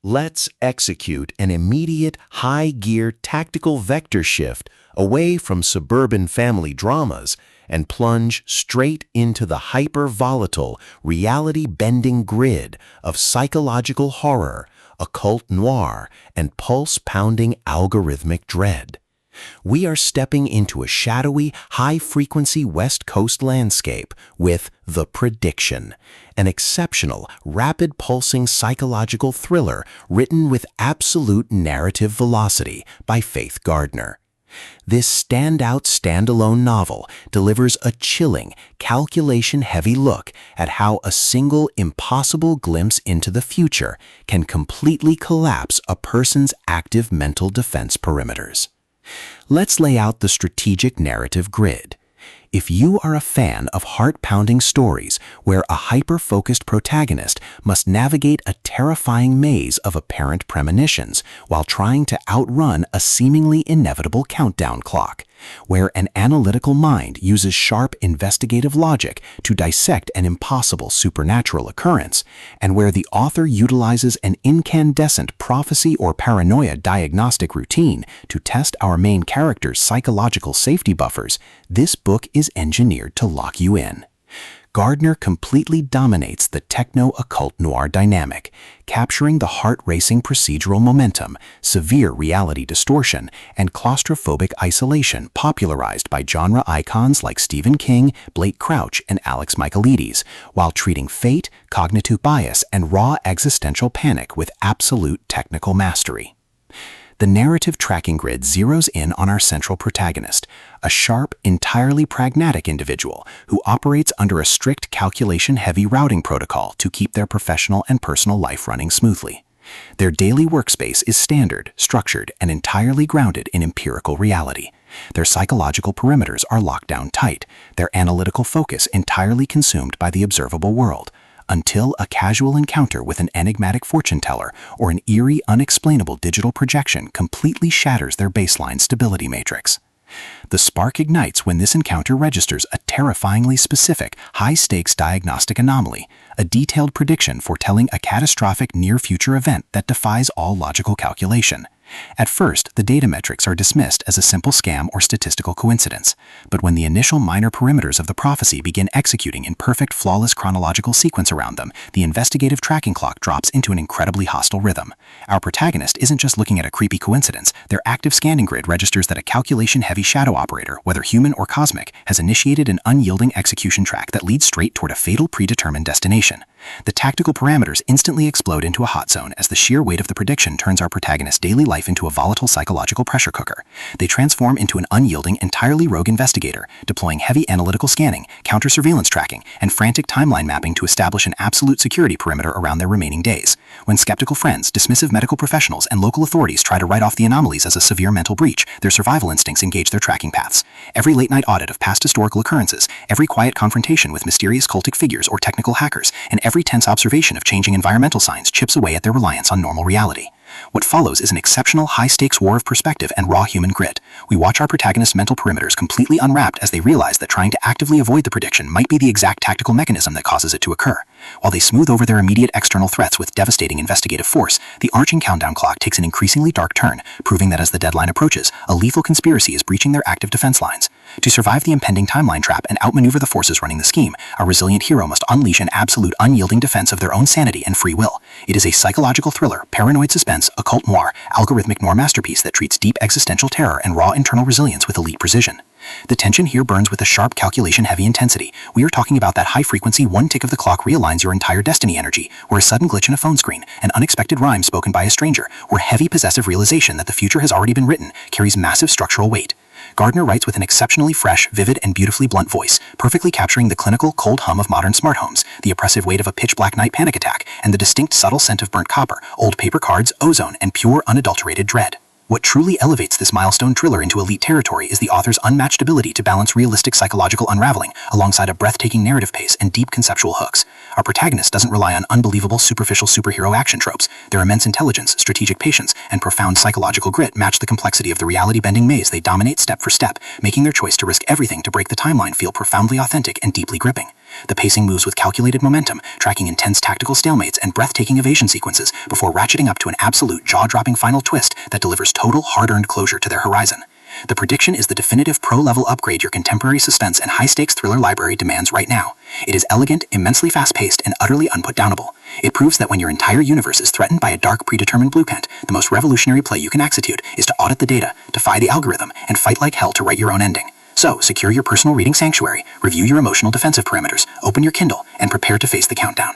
Let's execute an immediate high-gear tactical vector shift away from suburban family dramas and plunge straight into the hyper-volatile, reality-bending grid of psychological horror, occult noir, and pulse-pounding algorithmic dread. We are stepping into a shadowy, high-frequency West Coast landscape with The Prediction, an exceptional, rapid-pulsing psychological thriller written with absolute narrative velocity by Faith Gardner. This standalone novel delivers a chilling, calculation-heavy look at how a single impossible glimpse into the future can completely collapse a person's active mental defense perimeters. Let's lay out the strategic narrative grid. If you are a fan of heart-pounding stories where a hyper-focused protagonist must navigate a terrifying maze of apparent premonitions while trying to outrun a seemingly inevitable countdown clock, where an analytical mind uses sharp investigative logic to dissect an impossible supernatural occurrence, and where the author utilizes an incandescent prophecy or paranoia diagnostic routine to test our main character's psychological safety buffers, this book is engineered to lock you in. Gardner completely dominates the techno-occult noir dynamic, capturing the heart-racing procedural momentum, severe reality distortion, and claustrophobic isolation popularized by genre icons like Stephen King, Blake Crouch, and Alex Michaelides, while treating fate, cognitive bias, and raw existential panic with absolute technical mastery. The narrative tracking grid zeroes in on our central protagonist, a sharp, entirely pragmatic individual who operates under a strict calculation-heavy routing protocol to keep their professional and personal life running smoothly. Their daily workspace is standard, structured, and entirely grounded in empirical reality. Their psychological perimeters are locked down tight, their analytical focus entirely consumed by the observable world, until a casual encounter with an enigmatic fortune teller or an eerie, unexplainable digital projection completely shatters their baseline stability matrix. The spark ignites when this encounter registers a terrifyingly specific, high-stakes diagnostic anomaly, a detailed prediction foretelling a catastrophic near-future event that defies all logical calculation. At first, the data metrics are dismissed as a simple scam or statistical coincidence, but when the initial minor perimeters of the prophecy begin executing in perfect, flawless chronological sequence around them, the investigative tracking clock drops into an incredibly hostile rhythm. Our protagonist isn't just looking at a creepy coincidence, their active scanning grid registers that a calculation-heavy shadow operator, whether human or cosmic, has initiated an unyielding execution track that leads straight toward a fatal predetermined destination. The tactical parameters instantly explode into a hot zone as the sheer weight of the prediction turns our protagonist's daily life into a volatile psychological pressure cooker. They transform into an unyielding, entirely rogue investigator, deploying heavy analytical scanning, counter-surveillance tracking, and frantic timeline mapping to establish an absolute security perimeter around their remaining days. When skeptical friends, dismissive medical professionals, and local authorities try to write off the anomalies as a severe mental breach, their survival instincts engage their tracking paths. Every late-night audit of past historical occurrences, every quiet confrontation with mysterious cultic figures or technical hackers, and every tense observation of changing environmental signs chips away at their reliance on normal reality. What follows is an exceptional high-stakes war of perspective and raw human grit. We watch our protagonist's mental perimeters completely unwrapped as they realize that trying to actively avoid the prediction might be the exact tactical mechanism that causes it to occur. While they smooth over their immediate external threats with devastating investigative force, the arching countdown clock takes an increasingly dark turn, proving that as the deadline approaches, a lethal conspiracy is breaching their active defense lines. To survive the impending timeline trap and outmaneuver the forces running the scheme, our resilient hero must unleash an absolute unyielding defense of their own sanity and free will. It is a psychological thriller, paranoid suspense, occult noir, algorithmic noir masterpiece that treats deep existential terror and raw internal resilience with elite precision. The tension here burns with a sharp calculation-heavy intensity. We are talking about that high-frequency one tick of the clock realigns your entire destiny energy, where a sudden glitch in a phone screen, an unexpected rhyme spoken by a stranger, or heavy possessive realization that the future has already been written carries massive structural weight. Gardner writes with an exceptionally fresh, vivid, and beautifully blunt voice, perfectly capturing the clinical, cold hum of modern smart homes, the oppressive weight of a pitch-black night panic attack, and the distinct, subtle scent of burnt copper, old paper cards, ozone, and pure, unadulterated dread. What truly elevates this milestone thriller into elite territory is the author's unmatched ability to balance realistic psychological unraveling alongside a breathtaking narrative pace and deep conceptual hooks. Our protagonist doesn't rely on unbelievable superficial superhero action tropes. Their immense intelligence, strategic patience, and profound psychological grit match the complexity of the reality-bending maze they dominate step for step, making their choice to risk everything to break the timeline feel profoundly authentic and deeply gripping. The pacing moves with calculated momentum, tracking intense tactical stalemates and breathtaking evasion sequences before ratcheting up to an absolute jaw-dropping final twist that delivers total hard-earned closure to their horizon. The prediction is the definitive pro-level upgrade your contemporary suspense and high-stakes thriller library demands right now. It is elegant, immensely fast-paced, and utterly unputdownable. It proves that when your entire universe is threatened by a dark, predetermined blueprint, the most revolutionary play you can execute is to audit the data, defy the algorithm, and fight like hell to write your own ending. So, secure your personal reading sanctuary, review your emotional defensive parameters, open your Kindle, and prepare to face the countdown.